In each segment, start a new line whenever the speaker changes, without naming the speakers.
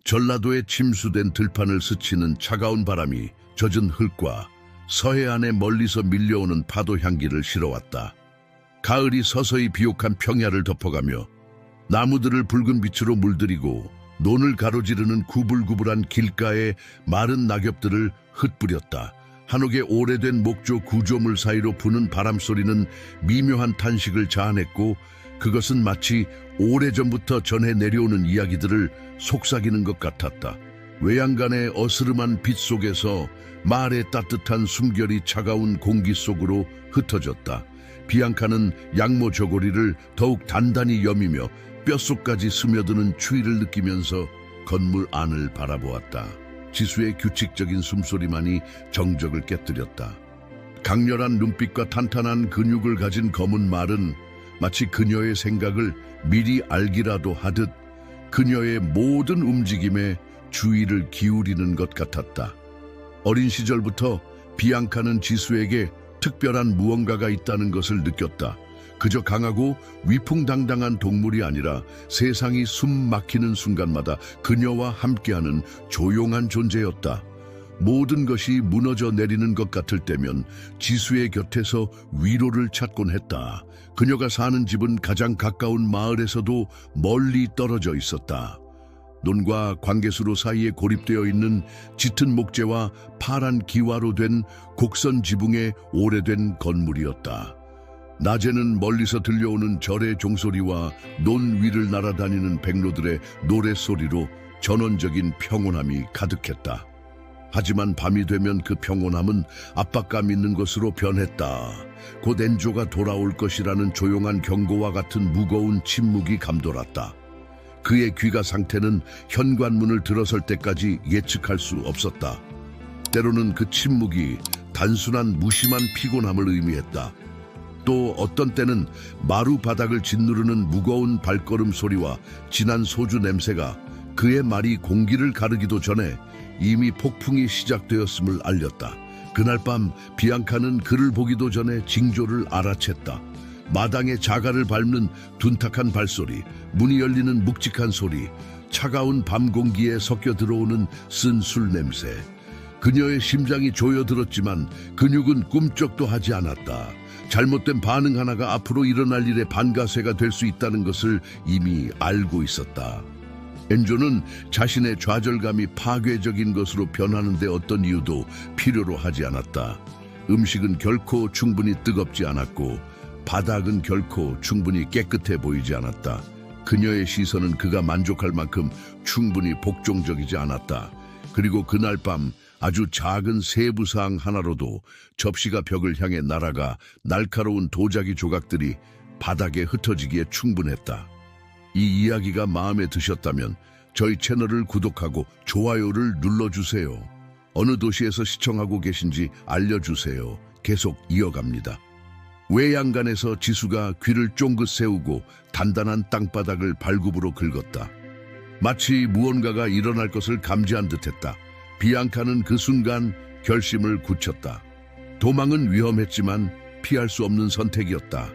전라도에 침수된 들판을 스치는 차가운 바람이 젖은 흙과 서해안에 멀리서 밀려오는 파도 향기를 실어왔다. 가을이 서서히 비옥한 평야를 덮어가며 나무들을 붉은 빛으로 물들이고 논을 가로지르는 구불구불한 길가의 마른 낙엽들을 흩뿌렸다. 한옥의 오래된 목조 구조물 사이로 부는 바람 소리는 미묘한 탄식을 자아냈고, 그것은 마치 오래전부터 전해 내려오는 이야기들을 속삭이는 것 같았다. 외양간의 어스름한 빛 속에서 말의 따뜻한 숨결이 차가운 공기 속으로 흩어졌다. 비앙카는 양모 저고리를 더욱 단단히 여미며 뼛속까지 스며드는 추위를 느끼면서 건물 안을 바라보았다. 지수의 규칙적인 숨소리만이 정적을 깨뜨렸다. 강렬한 눈빛과 탄탄한 근육을 가진 검은 말은 마치 그녀의 생각을 미리 알기라도 하듯 그녀의 모든 움직임에 주의를 기울이는 것 같았다. 어린 시절부터 비앙카는 지수에게 특별한 무언가가 있다는 것을 느꼈다. 그저 강하고 위풍당당한 동물이 아니라 세상이 숨 막히는 순간마다 그녀와 함께하는 조용한 존재였다. 모든 것이 무너져 내리는 것 같을 때면 지수의 곁에서 위로를 찾곤 했다. 그녀가 사는 집은 가장 가까운 마을에서도 멀리 떨어져 있었다. 논과 관계수로 사이에 고립되어 있는 짙은 목재와 파란 기와로 된 곡선 지붕의 오래된 건물이었다. 낮에는 멀리서 들려오는 절의 종소리와 논 위를 날아다니는 백로들의 노랫소리로 전원적인 평온함이 가득했다. 하지만 밤이 되면 그 평온함은 압박감 있는 것으로 변했다. 곧 엔조가 돌아올 것이라는 조용한 경고와 같은 무거운 침묵이 감돌았다. 그의 귀가 상태는 현관문을 들어설 때까지 예측할 수 없었다. 때로는 그 침묵이 단순한 무심한 피곤함을 의미했다. 또 어떤 때는 마루 바닥을 짓누르는 무거운 발걸음 소리와 진한 소주 냄새가 그의 말이 공기를 가르기도 전에 이미 폭풍이 시작되었음을 알렸다. 그날 밤 비앙카는 그를 보기도 전에 징조를 알아챘다. 마당에 자갈을 밟는 둔탁한 발소리, 문이 열리는 묵직한 소리, 차가운 밤 공기에 섞여 들어오는 쓴 술 냄새. 그녀의 심장이 조여들었지만 근육은 꿈쩍도 하지 않았다. 잘못된 반응 하나가 앞으로 일어날 일의 반가쇠가 될 수 있다는 것을 이미 알고 있었다. 엔조는 자신의 좌절감이 파괴적인 것으로 변하는 데 어떤 이유도 필요로 하지 않았다. 음식은 결코 충분히 뜨겁지 않았고 바닥은 결코 충분히 깨끗해 보이지 않았다. 그녀의 시선은 그가 만족할 만큼 충분히 복종적이지 않았다. 그리고 그날 밤 아주 작은 세부사항 하나로도 접시가 벽을 향해 날아가 날카로운 도자기 조각들이 바닥에 흩어지기에 충분했다. 이 이야기가 마음에 드셨다면 저희 채널을 구독하고 좋아요를 눌러주세요. 어느 도시에서 시청하고 계신지 알려주세요. 계속 이어갑니다. 외양간에서 지수가 귀를 쫑긋 세우고 단단한 땅바닥을 발굽으로 긁었다. 마치 무언가가 일어날 것을 감지한 듯했다. 비앙카는 그 순간 결심을 굳혔다. 도망은 위험했지만 피할 수 없는 선택이었다.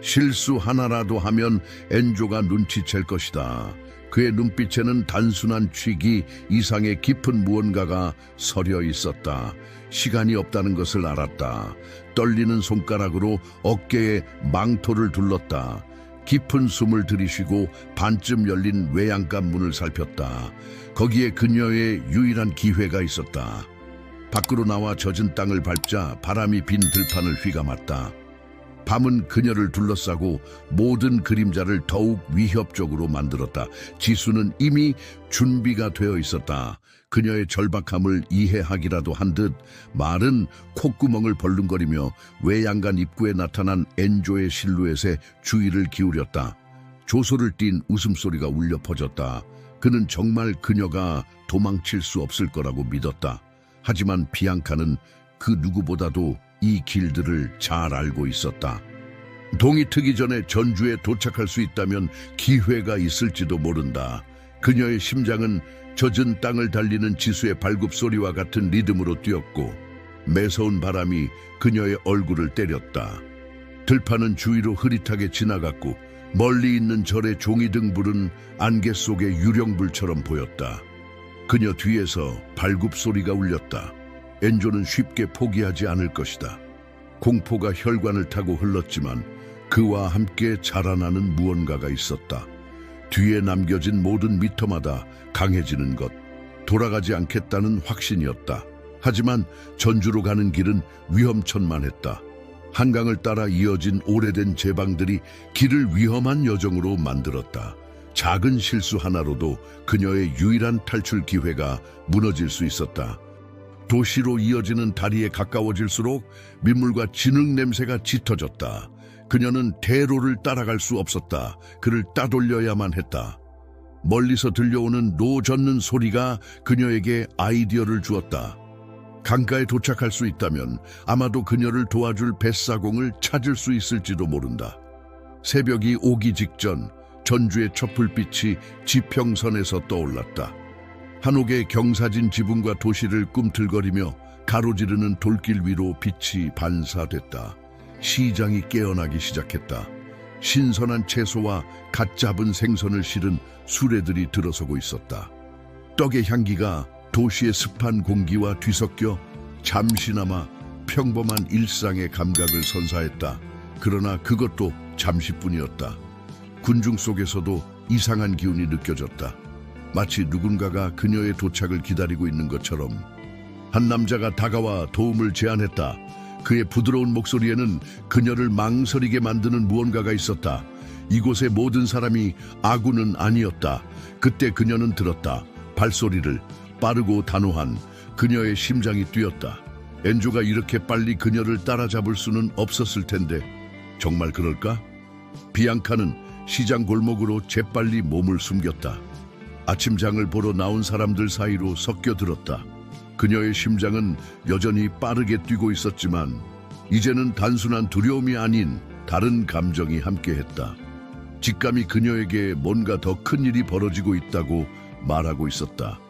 실수 하나라도 하면 엔조가 눈치챌 것이다. 그의 눈빛에는 단순한 취기 이상의 깊은 무언가가 서려 있었다. 시간이 없다는 것을 알았다. 떨리는 손가락으로 어깨에 망토를 둘렀다. 깊은 숨을 들이쉬고 반쯤 열린 외양간 문을 살폈다. 거기에 그녀의 유일한 기회가 있었다. 밖으로 나와 젖은 땅을 밟자 바람이 빈 들판을 휘감았다. 밤은 그녀를 둘러싸고 모든 그림자를 더욱 위협적으로 만들었다. 지수는 이미 준비가 되어 있었다. 그녀의 절박함을 이해하기라도 한 듯 말은 콧구멍을 벌렁거리며 외양간 입구에 나타난 엔조의 실루엣에 주의를 기울였다. 조소를 띤 웃음소리가 울려 퍼졌다. 그는 정말 그녀가 도망칠 수 없을 거라고 믿었다. 하지만 비앙카는 그 누구보다도 이 길들을 잘 알고 있었다. 동이 트기 전에 전주에 도착할 수 있다면 기회가 있을지도 모른다. 그녀의 심장은 젖은 땅을 달리는 지수의 발굽 소리와 같은 리듬으로 뛰었고 매서운 바람이 그녀의 얼굴을 때렸다. 들판은 주위로 흐릿하게 지나갔고 멀리 있는 절의 종이등 불은 안개 속의 유령불처럼 보였다. 그녀 뒤에서 발굽 소리가 울렸다. 엔조는 쉽게 포기하지 않을 것이다. 공포가 혈관을 타고 흘렀지만 그와 함께 자라나는 무언가가 있었다. 뒤에 남겨진 모든 미터마다 강해지는 것, 돌아가지 않겠다는 확신이었다. 하지만 전주로 가는 길은 위험천만했다. 한강을 따라 이어진 오래된 제방들이 길을 위험한 여정으로 만들었다. 작은 실수 하나로도 그녀의 유일한 탈출 기회가 무너질 수 있었다. 도시로 이어지는 다리에 가까워질수록 민물과 진흙 냄새가 짙어졌다. 그녀는 대로를 따라갈 수 없었다. 그를 따돌려야만 했다. 멀리서 들려오는 노 젓는 소리가 그녀에게 아이디어를 주었다. 강가에 도착할 수 있다면 아마도 그녀를 도와줄 뱃사공을 찾을 수 있을지도 모른다. 새벽이 오기 직전 전주의 첫 불빛이 지평선에서 떠올랐다. 한옥의 경사진 지붕과 도시를 꿈틀거리며 가로지르는 돌길 위로 빛이 반사됐다. 시장이 깨어나기 시작했다. 신선한 채소와 갓 잡은 생선을 실은 수레들이 들어서고 있었다. 떡의 향기가 도시의 습한 공기와 뒤섞여 잠시나마 평범한 일상의 감각을 선사했다. 그러나 그것도 잠시뿐이었다. 군중 속에서도 이상한 기운이 느껴졌다. 마치 누군가가 그녀의 도착을 기다리고 있는 것처럼. 한 남자가 다가와 도움을 제안했다. 그의 부드러운 목소리에는 그녀를 망설이게 만드는 무언가가 있었다. 이곳의 모든 사람이 아군은 아니었다. 그때 그녀는 들었다. 발소리를. 빠르고 단호한. 그녀의 심장이 뛰었다. 엔조가 이렇게 빨리 그녀를 따라잡을 수는 없었을 텐데 정말 그럴까? 비앙카는 시장 골목으로 재빨리 몸을 숨겼다. 아침장을 보러 나온 사람들 사이로 섞여들었다. 그녀의 심장은 여전히 빠르게 뛰고 있었지만 이제는 단순한 두려움이 아닌 다른 감정이 함께했다. 직감이 그녀에게 뭔가 더 큰 일이 벌어지고 있다고 말하고 있었다.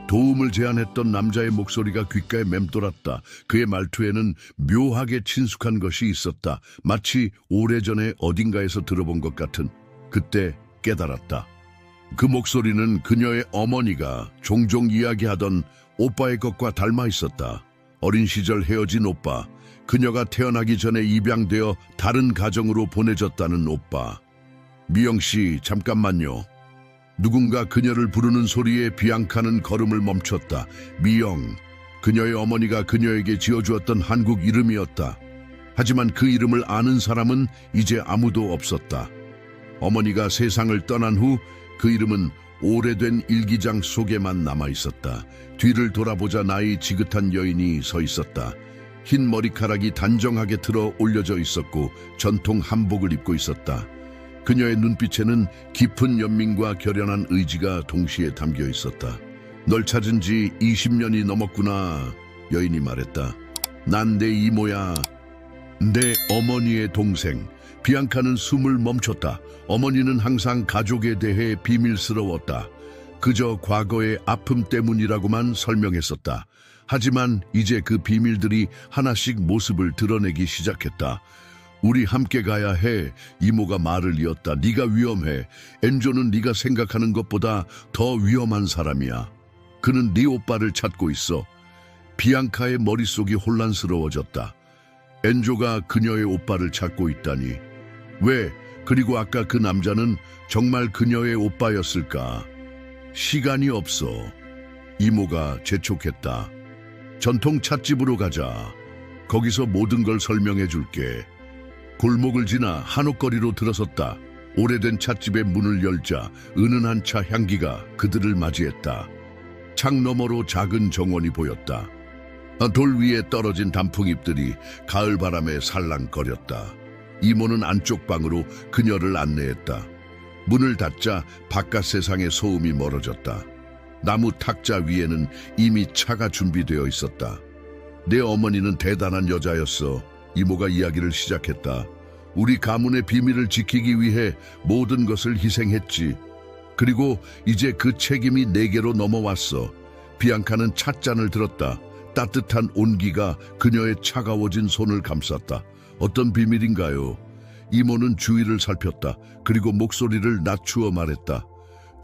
도움을 제안했던 남자의 목소리가 귓가에 맴돌았다. 그의 말투에는 묘하게 친숙한 것이 있었다. 마치 오래전에 어딘가에서 들어본 것 같은. 그때 깨달았다. 그 목소리는 그녀의 어머니가 종종 이야기하던 오빠의 것과 닮아 있었다. 어린 시절 헤어진 오빠, 그녀가 태어나기 전에 입양되어 다른 가정으로 보내졌다는 오빠. 미영씨, 잠깐만요. 누군가 그녀를 부르는 소리에 비앙카는 걸음을 멈췄다. 미영, 그녀의 어머니가 그녀에게 지어주었던 한국 이름이었다. 하지만 그 이름을 아는 사람은 이제 아무도 없었다. 어머니가 세상을 떠난 후 그 이름은 오래된 일기장 속에만 남아있었다. 뒤를 돌아보자 나이 지긋한 여인이 서 있었다. 흰 머리카락이 단정하게 틀어 올려져 있었고 전통 한복을 입고 있었다. 그녀의 눈빛에는 깊은 연민과 결연한 의지가 동시에 담겨 있었다. 널 찾은 지 20년이 넘었구나, 여인이 말했다. 난 내 이모야, 내 어머니의 동생. 비앙카는 숨을 멈췄다. 어머니는 항상 가족에 대해 비밀스러웠다. 그저 과거의 아픔 때문이라고만 설명했었다. 하지만 이제 그 비밀들이 하나씩 모습을 드러내기 시작했다. 우리 함께 가야 해. 이모가 말을 이었다. 네가 위험해. 엔조는 네가 생각하는 것보다 더 위험한 사람이야. 그는 네 오빠를 찾고 있어. 비앙카의 머릿속이 혼란스러워졌다. 엔조가 그녀의 오빠를 찾고 있다니. 왜? 그리고 아까 그 남자는 정말 그녀의 오빠였을까? 시간이 없어. 이모가 재촉했다. 전통 찻집으로 가자. 거기서 모든 걸 설명해 줄게. 골목을 지나 한옥거리로 들어섰다. 오래된 찻집의 문을 열자 은은한 차 향기가 그들을 맞이했다. 창 너머로 작은 정원이 보였다. 돌 위에 떨어진 단풍잎들이 가을 바람에 살랑거렸다. 이모는 안쪽 방으로 그녀를 안내했다. 문을 닫자 바깥 세상의 소음이 멀어졌다. 나무 탁자 위에는 이미 차가 준비되어 있었다. 내 어머니는 대단한 여자였어. 이모가 이야기를 시작했다. 우리 가문의 비밀을 지키기 위해 모든 것을 희생했지. 그리고 이제 그 책임이 내게로 넘어왔어. 비앙카는 찻잔을 들었다. 따뜻한 온기가 그녀의 차가워진 손을 감쌌다. 어떤 비밀인가요? 이모는 주위를 살폈다. 그리고 목소리를 낮추어 말했다.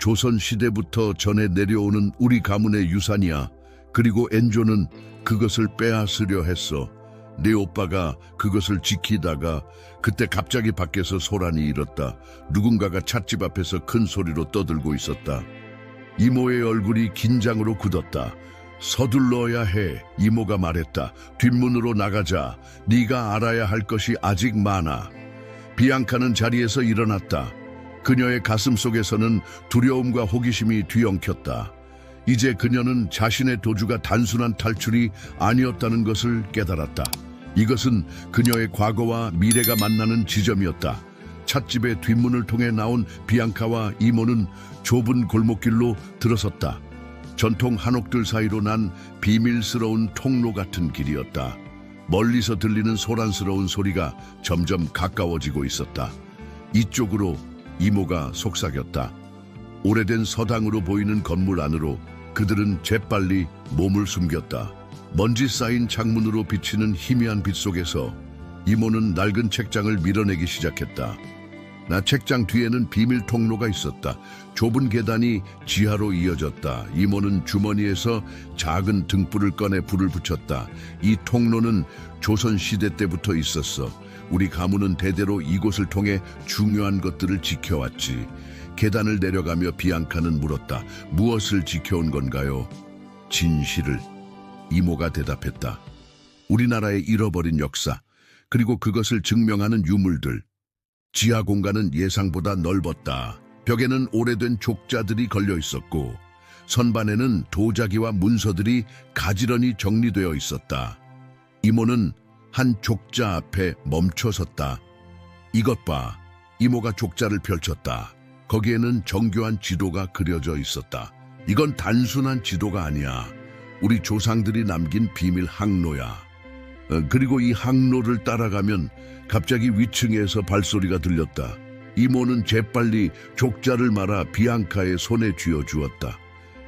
조선 시대부터 전해 내려오는 우리 가문의 유산이야. 그리고 엔조는 그것을 빼앗으려 했어. 내 오빠가 그것을 지키다가 그때 갑자기 밖에서 소란이 일었다. 누군가가 찻집 앞에서 큰 소리로 떠들고 있었다. 이모의 얼굴이 긴장으로 굳었다. 서둘러야 해. 이모가 말했다. 뒷문으로 나가자. 네가 알아야 할 것이 아직 많아. 비앙카는 자리에서 일어났다. 그녀의 가슴 속에서는 두려움과 호기심이 뒤엉켰다. 이제 그녀는 자신의 도주가 단순한 탈출이 아니었다는 것을 깨달았다. 이것은 그녀의 과거와 미래가 만나는 지점이었다. 찻집의 뒷문을 통해 나온 비앙카와 이모는 좁은 골목길로 들어섰다. 전통 한옥들 사이로 난 비밀스러운 통로 같은 길이었다. 멀리서 들리는 소란스러운 소리가 점점 가까워지고 있었다. 이쪽으로 이모가 속삭였다. 오래된 서당으로 보이는 건물 안으로 그들은 재빨리 몸을 숨겼다. 먼지 쌓인 창문으로 비치는 희미한 빛 속에서 이모는 낡은 책장을 밀어내기 시작했다. 나 책장 뒤에는 비밀 통로가 있었다. 좁은 계단이 지하로 이어졌다. 이모는 주머니에서 작은 등불을 꺼내 불을 붙였다. 이 통로는 조선시대 때부터 있었어. 우리 가문은 대대로 이곳을 통해 중요한 것들을 지켜왔지. 계단을 내려가며 비앙카는 물었다. 무엇을 지켜온 건가요? 진실을. 이모가 대답했다. 우리나라의 잃어버린 역사, 그리고 그것을 증명하는 유물들. 지하 공간은 예상보다 넓었다. 벽에는 오래된 족자들이 걸려 있었고 선반에는 도자기와 문서들이 가지런히 정리되어 있었다. 이모는 한 족자 앞에 멈춰섰다. 이것 봐. 이모가 족자를 펼쳤다. 거기에는 정교한 지도가 그려져 있었다. 이건 단순한 지도가 아니야. 우리 조상들이 남긴 비밀 항로야. 그리고 이 항로를 따라가면 갑자기 위층에서 발소리가 들렸다. 이모는 재빨리 족자를 말아 비앙카의 손에 쥐어주었다.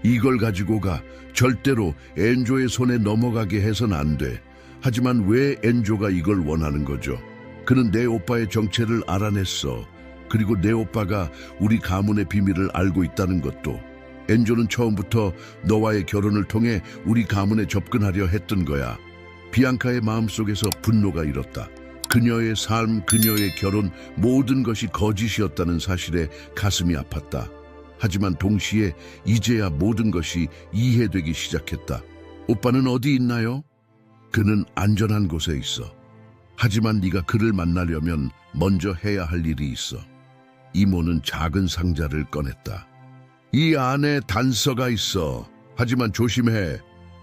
이걸 가지고 가. 절대로 엔조의 손에 넘어가게 해선 안 돼. 하지만 왜 엔조가 이걸 원하는 거죠? 그는 내 오빠의 정체를 알아냈어. 그리고 내 오빠가 우리 가문의 비밀을 알고 있다는 것도. 엔조는 처음부터 너와의 결혼을 통해 우리 가문에 접근하려 했던 거야. 비앙카의 마음속에서 분노가 일었다. 그녀의 삶, 그녀의 결혼, 모든 것이 거짓이었다는 사실에 가슴이 아팠다. 하지만 동시에 이제야 모든 것이 이해되기 시작했다. 오빠는 어디 있나요? 그는 안전한 곳에 있어. 하지만 네가 그를 만나려면 먼저 해야 할 일이 있어. 이모는 작은 상자를 꺼냈다. 이 안에 단서가 있어. 하지만 조심해.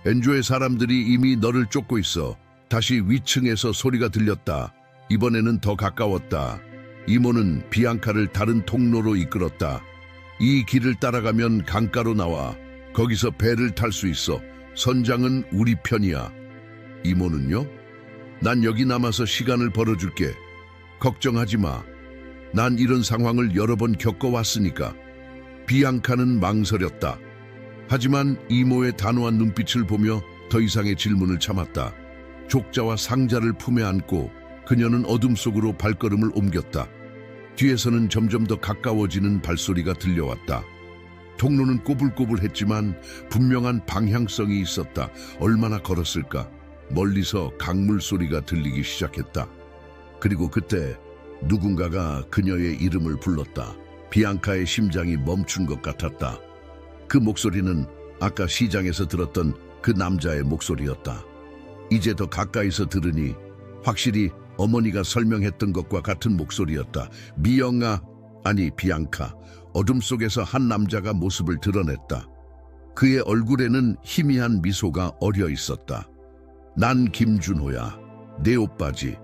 엔조의 사람들이 이미 너를 쫓고 있어. 다시 위층에서 소리가 들렸다. 이번에는 더 가까웠다. 이모는 비앙카를 다른 통로로 이끌었다. 이 길을 따라가면 강가로 나와. 거기서 배를 탈 수 있어. 선장은 우리 편이야. 이모는요? 난 여기 남아서 시간을 벌어줄게. 걱정하지 마. 난 이런 상황을 여러 번 겪어왔으니까. 비앙카는 망설였다. 하지만 이모의 단호한 눈빛을 보며 더 이상의 질문을 참았다. 족자와 상자를 품에 안고 그녀는 어둠 속으로 발걸음을 옮겼다. 뒤에서는 점점 더 가까워지는 발소리가 들려왔다. 통로는 꼬불꼬불했지만 분명한 방향성이 있었다. 얼마나 걸었을까? 멀리서 강물 소리가 들리기 시작했다. 그리고 그때 누군가가 그녀의 이름을 불렀다. 비앙카의 심장이 멈춘 것 같았다. 그 목소리는 아까 시장에서 들었던 그 남자의 목소리였다. 이제 더 가까이서 들으니 확실히 어머니가 설명했던 것과 같은 목소리였다. 미영아, 아니 비앙카. 어둠 속에서 한 남자가 모습을 드러냈다. 그의 얼굴에는 희미한 미소가 어려 있었다. 난 김준호야. 내 오빠지.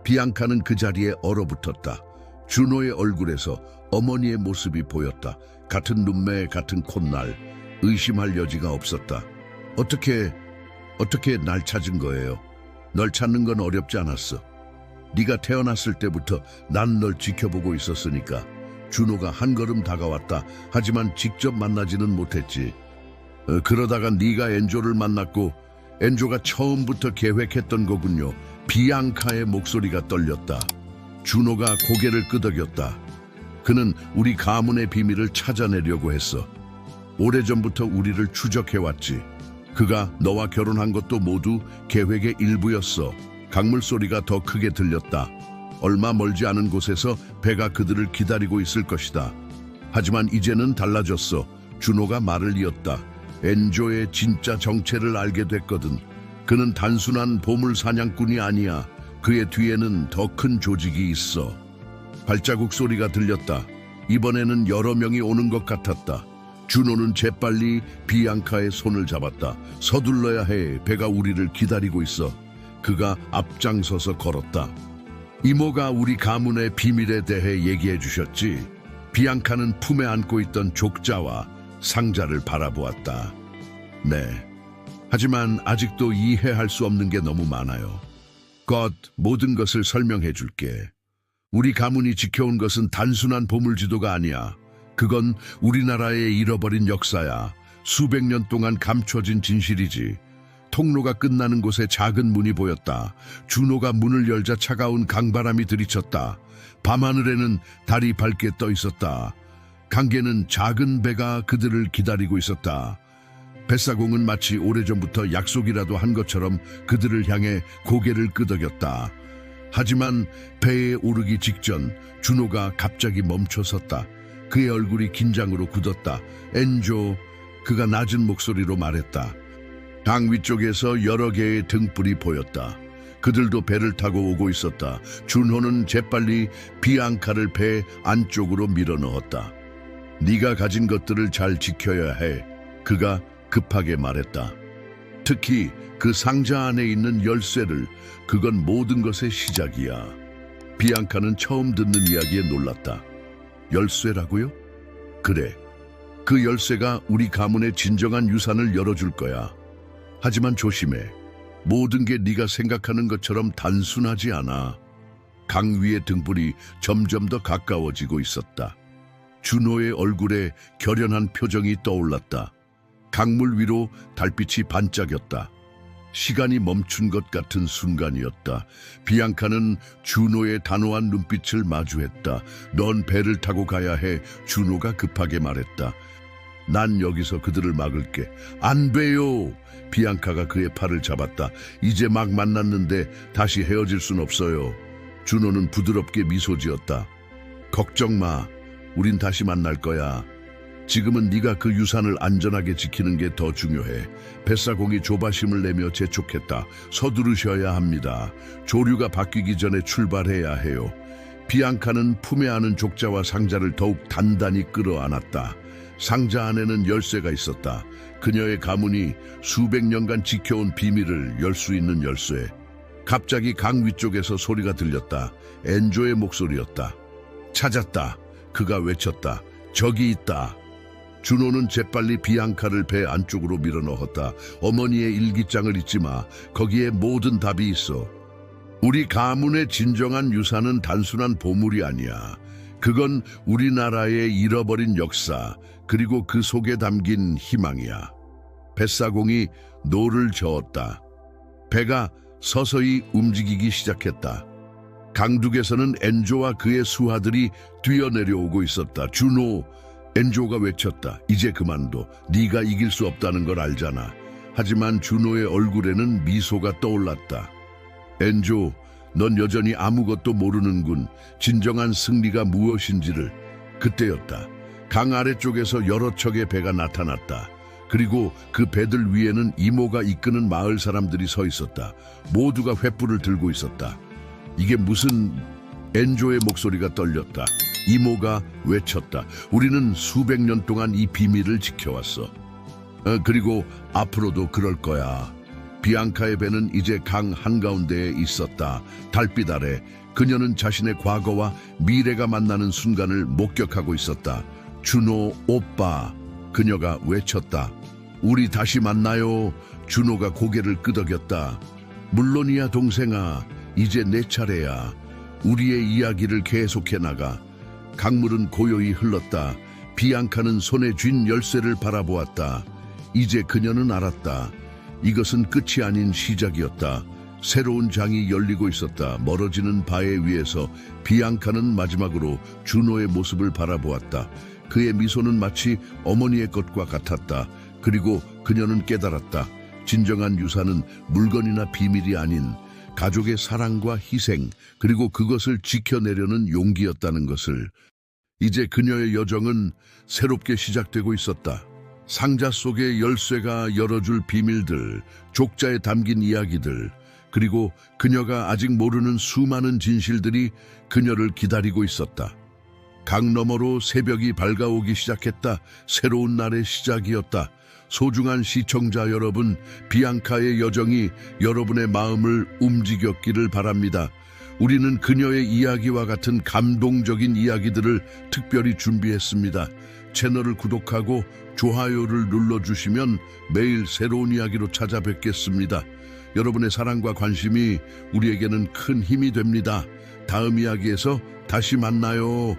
비앙카는 그 자리에 얼어붙었다. 준호의 얼굴에서 어머니의 모습이 보였다. 같은 눈매, 같은 콧날. 의심할 여지가 없었다. 어떻게 날 찾은 거예요? 널 찾는 건 어렵지 않았어. 네가 태어났을 때부터 난 널 지켜보고 있었으니까. 준호가 한 걸음 다가왔다. 하지만 직접 만나지는 못했지. 그러다가 네가 엔조를 만났고 엔조가 처음부터 계획했던 거군요. 비앙카의 목소리가 떨렸다. 준호가 고개를 끄덕였다. 그는 우리 가문의 비밀을 찾아내려고 했어. 오래전부터 우리를 추적해왔지. 그가 너와 결혼한 것도 모두 계획의 일부였어. 강물 소리가 더 크게 들렸다. 얼마 멀지 않은 곳에서 배가 그들을 기다리고 있을 것이다. 하지만 이제는 달라졌어. 준호가 말을 이었다. 엔조의 진짜 정체를 알게 됐거든. 그는 단순한 보물 사냥꾼이 아니야. 그의 뒤에는 더 큰 조직이 있어. 발자국 소리가 들렸다. 이번에는 여러 명이 오는 것 같았다. 준호는 재빨리 비앙카의 손을 잡았다. 서둘러야 해. 배가 우리를 기다리고 있어. 그가 앞장서서 걸었다. 이모가 우리 가문의 비밀에 대해 얘기해 주셨지. 비앙카는 품에 안고 있던 족자와 상자를 바라보았다. 네. 하지만 아직도 이해할 수 없는 게 너무 많아요. 모든 것을 설명해 줄게. 우리 가문이 지켜온 것은 단순한 보물지도가 아니야. 그건 우리나라의 잃어버린 역사야. 수백 년 동안 감춰진 진실이지. 통로가 끝나는 곳에 작은 문이 보였다. 준호가 문을 열자 차가운 강바람이 들이쳤다. 밤하늘에는 달이 밝게 떠 있었다. 강계는 작은 배가 그들을 기다리고 있었다. 뱃사공은 마치 오래전부터 약속이라도 한 것처럼 그들을 향해 고개를 끄덕였다. 하지만 배에 오르기 직전 준호가 갑자기 멈춰섰다. 그의 얼굴이 긴장으로 굳었다. 엔조, 그가 낮은 목소리로 말했다. 강 위쪽에서 여러 개의 등불이 보였다. 그들도 배를 타고 오고 있었다. 준호는 재빨리 비앙카를 배 안쪽으로 밀어넣었다. 네가 가진 것들을 잘 지켜야 해. 그가 급하게 말했다. 특히 그 상자 안에 있는 열쇠를. 그건 모든 것의 시작이야. 비앙카는 처음 듣는 이야기에 놀랐다. 열쇠라고요? 그래. 그 열쇠가 우리 가문의 진정한 유산을 열어줄 거야. 하지만 조심해. 모든 게 네가 생각하는 것처럼 단순하지 않아. 강 위의 등불이 점점 더 가까워지고 있었다. 준호의 얼굴에 결연한 표정이 떠올랐다. 강물 위로 달빛이 반짝였다. 시간이 멈춘 것 같은 순간이었다. 비앙카는 준호의 단호한 눈빛을 마주했다. 넌 배를 타고 가야 해. 준호가 급하게 말했다. 난 여기서 그들을 막을게. 안 돼요. 비앙카가 그의 팔을 잡았다. 이제 막 만났는데 다시 헤어질 순 없어요. 준호는 부드럽게 미소 지었다. 걱정 마. 우린 다시 만날 거야. 지금은 네가 그 유산을 안전하게 지키는 게 더 중요해. 뱃사공이 조바심을 내며 재촉했다. 서두르셔야 합니다. 조류가 바뀌기 전에 출발해야 해요. 비앙카는 품에 안은 족자와 상자를 더욱 단단히 끌어안았다. 상자 안에는 열쇠가 있었다. 그녀의 가문이 수백 년간 지켜온 비밀을 열 수 있는 열쇠. 갑자기 강 위쪽에서 소리가 들렸다. 엔조의 목소리였다. 찾았다. 그가 외쳤다. 저기 있다. 준호는 재빨리 비앙카를 배 안쪽으로 밀어넣었다. 어머니의 일기장을 잊지 마. 거기에 모든 답이 있어. 우리 가문의 진정한 유산은 단순한 보물이 아니야. 그건 우리나라의 잃어버린 역사, 그리고 그 속에 담긴 희망이야. 뱃사공이 노를 저었다. 배가 서서히 움직이기 시작했다. 강둑에서는 엔조와 그의 수하들이 뛰어내려오고 있었다. 준호, 엔조가 외쳤다. 이제 그만둬. 네가 이길 수 없다는 걸 알잖아. 하지만 준호의 얼굴에는 미소가 떠올랐다. 엔조, 넌 여전히 아무것도 모르는군. 진정한 승리가 무엇인지를. 그때였다. 강 아래쪽에서 여러 척의 배가 나타났다. 그리고 그 배들 위에는 이모가 이끄는 마을 사람들이 서 있었다. 모두가 횃불을 들고 있었다. 이게 무슨... 엔조의 목소리가 떨렸다. 이모가 외쳤다. 우리는 수백 년 동안 이 비밀을 지켜왔어. 그리고 앞으로도 그럴 거야. 비앙카의 배는 이제 강 한가운데에 있었다. 달빛 아래 그녀는 자신의 과거와 미래가 만나는 순간을 목격하고 있었다. 준호 오빠, 그녀가 외쳤다. 우리 다시 만나요. 준호가 고개를 끄덕였다. 물론이야 동생아. 이제 내 차례야. 우리의 이야기를 계속해 나가. 강물은 고요히 흘렀다. 비앙카는 손에 쥔 열쇠를 바라보았다. 이제 그녀는 알았다. 이것은 끝이 아닌 시작이었다. 새로운 장이 열리고 있었다. 멀어지는 바위 위에서 비앙카는 마지막으로 준호의 모습을 바라보았다. 그의 미소는 마치 어머니의 것과 같았다. 그리고 그녀는 깨달았다. 진정한 유산은 물건이나 비밀이 아닌 가족의 사랑과 희생, 그리고 그것을 지켜내려는 용기였다는 것을. 이제 그녀의 여정은 새롭게 시작되고 있었다. 상자 속의 열쇠가 열어줄 비밀들, 족자에 담긴 이야기들, 그리고 그녀가 아직 모르는 수많은 진실들이 그녀를 기다리고 있었다. 강 너머로 새벽이 밝아오기 시작했다. 새로운 날의 시작이었다. 소중한 시청자 여러분, 비앙카의 여정이 여러분의 마음을 움직였기를 바랍니다. 우리는 그녀의 이야기와 같은 감동적인 이야기들을 특별히 준비했습니다. 채널을 구독하고 좋아요를 눌러주시면 매일 새로운 이야기로 찾아뵙겠습니다. 여러분의 사랑과 관심이 우리에게는 큰 힘이 됩니다. 다음 이야기에서 다시 만나요.